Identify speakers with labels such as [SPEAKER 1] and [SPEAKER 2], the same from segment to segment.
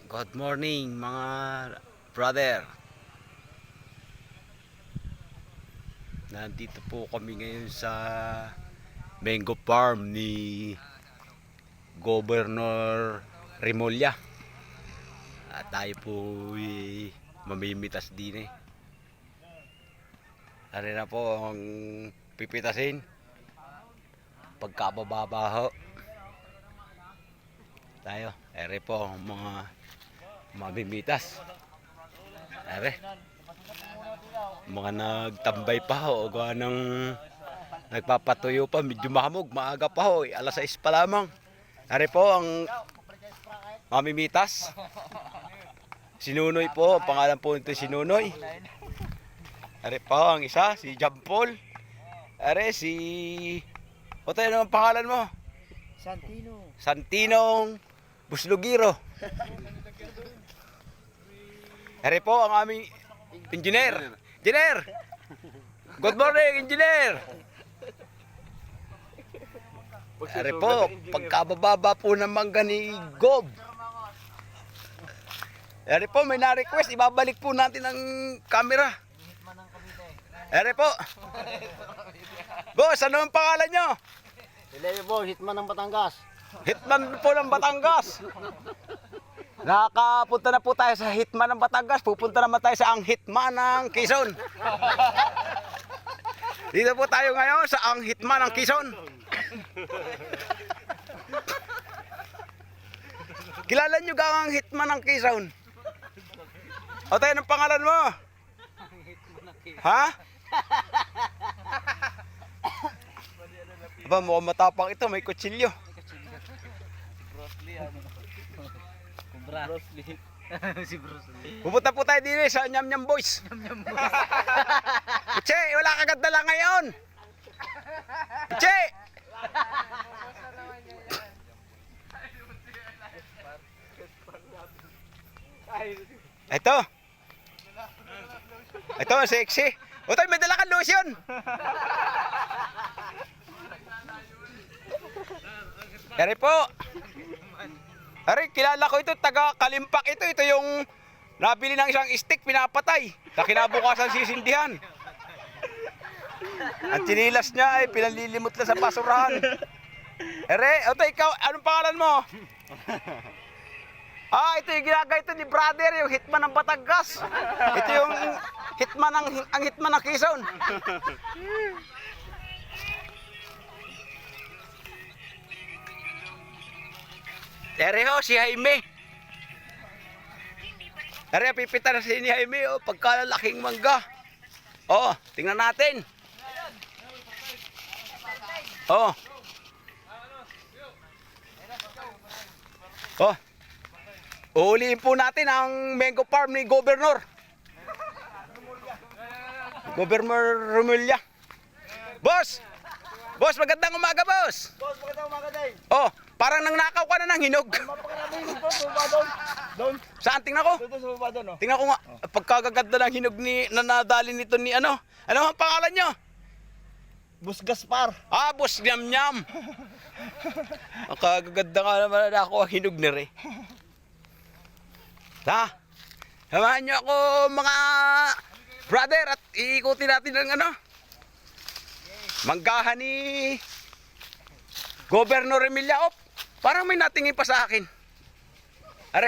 [SPEAKER 1] Good morning mga brother. Nandito po kami ngayon sa mango farm ni Governor Remulla. At tayo po mamimitas din eh. Ano na po ang pipitasin. Pagkababaho. Tayo, ere po ang mga mamimitas. Ere. Mga nagtambay pa ho, o gawa ng nagpapatuyo pa, medyo mahamog, maaga pa ho, alas 6 pa lamang. Ere po ang mamimitas. Sinunoy po, pangalan po nito Sinunoy. Ere po ang isa, si Jampol. Ere si... O tayo naman pangalan mo? Santinong Buslugiro. Ere po ang aming engineer. Engineer! Good morning, engineer! Ere po, pagkabababa po ng mangga ni Gob. Ere po, may na-request. Ibabalik po natin ang camera. Ere po. Boss, ano ang pangalan nyo?
[SPEAKER 2] Ilay po, Hitman ng Batangas.
[SPEAKER 1] Hitman po ng Batangas. Nakapunta na po tayo sa Hitman ng Batangas. Pupunta naman tayo sa ang Hitman ng Quezon. Dito po tayo ngayon sa ang Hitman ng Quezon. Kilala nyo ga ang Hitman ng Quezon? O tayo, anong pangalan mo? Ha? Aba, mukhang matapang ito. May kutsilyo.
[SPEAKER 2] Bruce Lee. Si Bruce Lee.
[SPEAKER 1] Pupunta po tayo din sa Nyam Nyam Boys. Che, wala ka ganda lang ngayon. Che! Ito. Ito, sexy. O tayo, may dala kang lotion. Dari po. Ari, kilala ko ito, taga Kalimpak ito. Ito yung nabili ng isang stick, pinapatay. Sa kinabukasan sisindihan. Ang chinilas niya ay pinalilimot lang sa basurahan. Ere, ito ikaw, anong pangalan mo? Ah, ito yung ginagawa ni brother, yung Hitman ng Batangas. Ito yung Hitman ang Hitman ng Quezon. Ere ho, si Jaime. Ere, pipita na si Jaime, oh, pagkalalaking mangga. Oh, tingnan natin. Oh. Oh. Uuliin po natin ang mango farm ni Governor. Governor Remulla. Boss! Boss, magandang umaga, boss!
[SPEAKER 2] Boss, magandang umaga din.
[SPEAKER 1] Oh, parang nangnakaw ka na ng hinog.
[SPEAKER 2] Mapakaraming boss, baba doon. Doon.
[SPEAKER 1] Saan? Tingnan ko.
[SPEAKER 2] Doon sa baba doon, oh.
[SPEAKER 1] Tingnan ko nga. Pagkagaganda ng hinog ni nanadali nito ni ano. Ano ang pangalan nyo?
[SPEAKER 2] Bus Gaspar.
[SPEAKER 1] Ah, Boss Nyam Nyam. Ang kagaganda nga naman na ako ang hinog ni Re. Ha? Samahan nyo ako mga brother at iikutin natin ng ano. Manggahan ni Governor Remulla. Oh, parang may natingin pa sa akin. Are.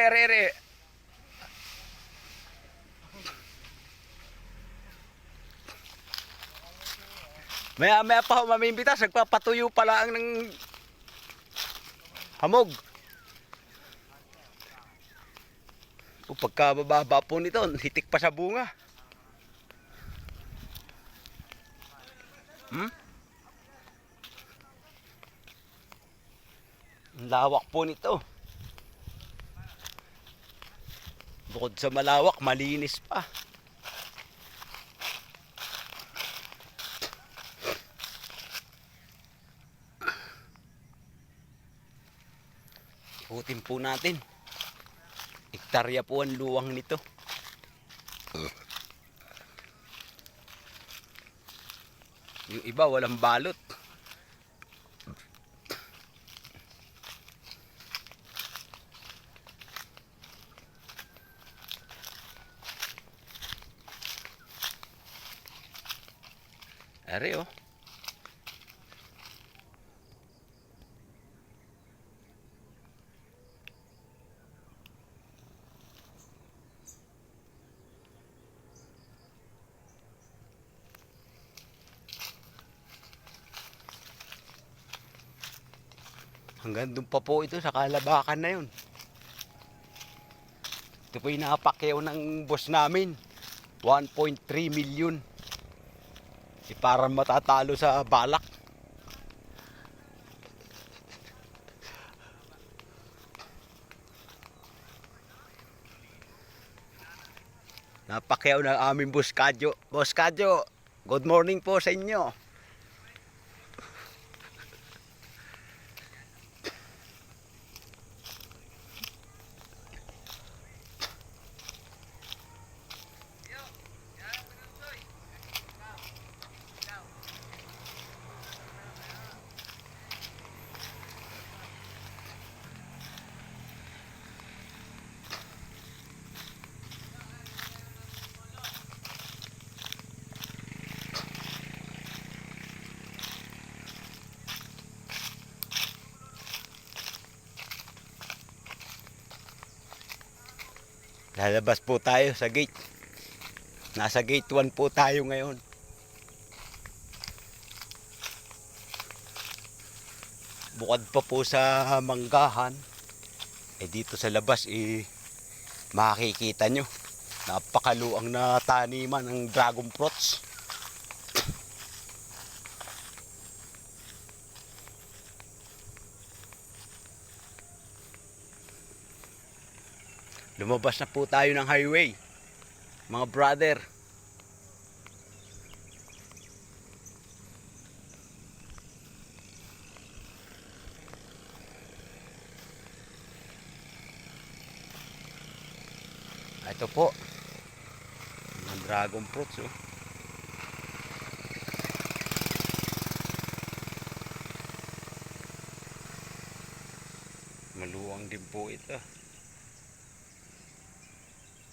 [SPEAKER 1] Maya pa ako mamimbitas. Nagpapatuyo pala ang ng hamog. O pagkababa po nito, hitik pa sa bunga. Ang lawak po nito. Bukod sa malawak, malinis pa. Ikutin po natin. Hektarya po ang luwang nito. Yung iba walang balot. Ere oh. Hanggang doon pa po ito sa Kalabakan na yun. Ito po yung napakyaw ng boss namin. 1.3 million. Para matatalo sa balak. Napakyaw ng aming Boss Kadyo. Boss Kadyo, good morning po sa inyo. Lalabas po tayo sa gate. Nasa gate 1 po tayo ngayon. Bukod pa po sa manggahan, dito sa labas makikita nyo. Napakaluang na taniman ng dragon fruits. Lumabas na po tayo ng highway, mga brother. Ito po, mga dragon fruits oh. Maluwang din po ito.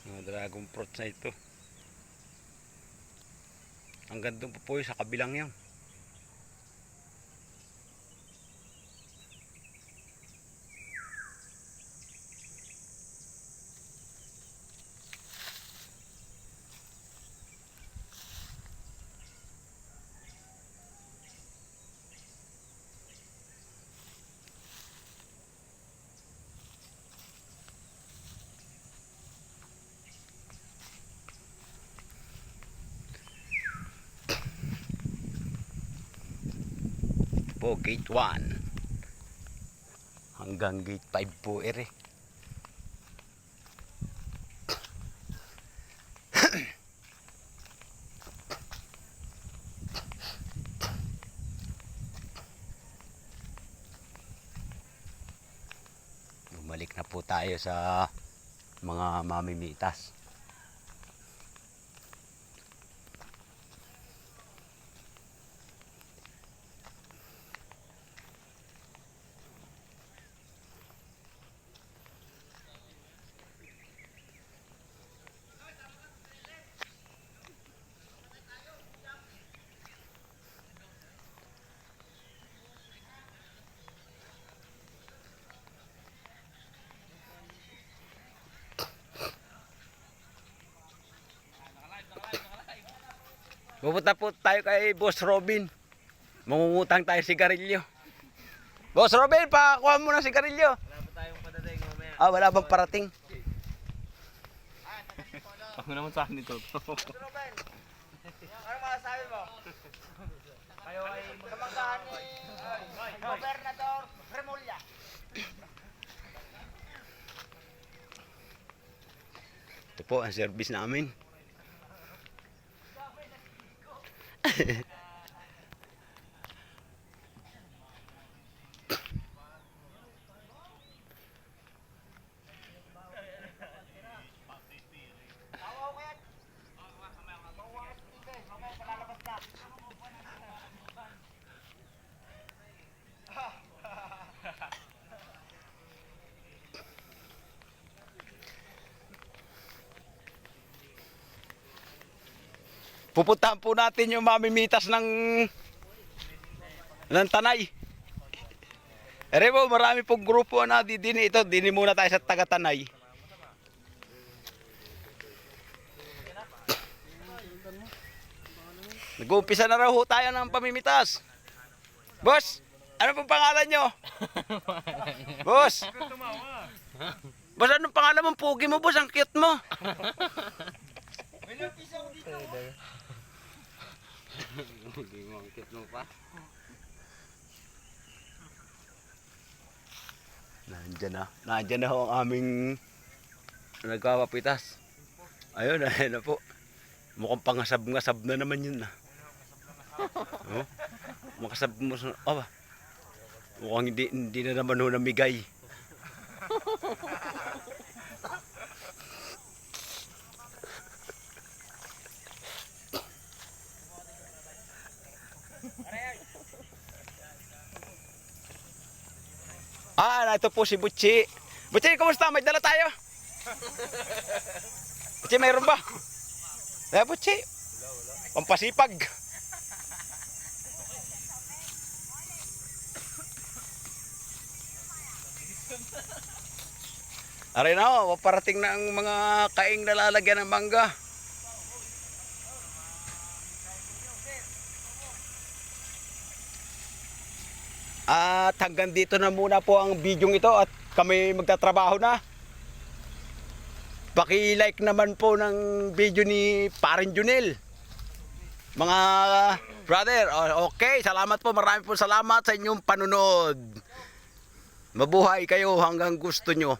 [SPEAKER 1] Mga dragon fruits na ito. Hanggang doon po sa kabilang yan. Po gate 1 hanggang gate 5 po ere. Bumalik na po tayo sa mga mamimitas. Pupunta po tayo kay Boss Robin. Mangungutang tayo sigarilyo. Boss Robin, pakuha mo ng sigarilyo.
[SPEAKER 2] Wala pa tayong padating mamaya.
[SPEAKER 1] Ah, wala bang parating?
[SPEAKER 2] Ako naman sa akin ito. Robin, ano masasabi mo? Kayo ay magkamanggahan ni Gobernador Remulla.
[SPEAKER 1] Ito po ang service namin. Pupuntahan po natin yung mamimitas ng tanay. Ere po, marami pong grupo na dini ito. Dini muna tayo sa taga-tanay. Nag-uumpisa na raw ho tayo ng pamimitas. Boss, ano pong pangalan nyo? Boss! Boss, anong pangalan mong pugi mo, boss? Ang cute mo. Nandiyan na ho ang aming nagpapapitas. Ayun, ayun na po. Mukhang pangasab-ngasab na naman yun na. Oh, makasab mo sa... Oh, mukhang hindi na naman ho namigay. Ito po si Butchi. Butchi, kumusta? May dala tayo? Butchi, mayroon ba? Butchi. Pampasipag. Aray na ho, parating na ang mga kaing na lalagyan ng mangga. At hanggang dito na muna po ang video ito at kami magtatrabaho na. Paki-like naman po ng video ni Paring Junel. Mga brother, okay, salamat po, marami po salamat sa inyong panunod. Mabuhay kayo hanggang gusto nyo.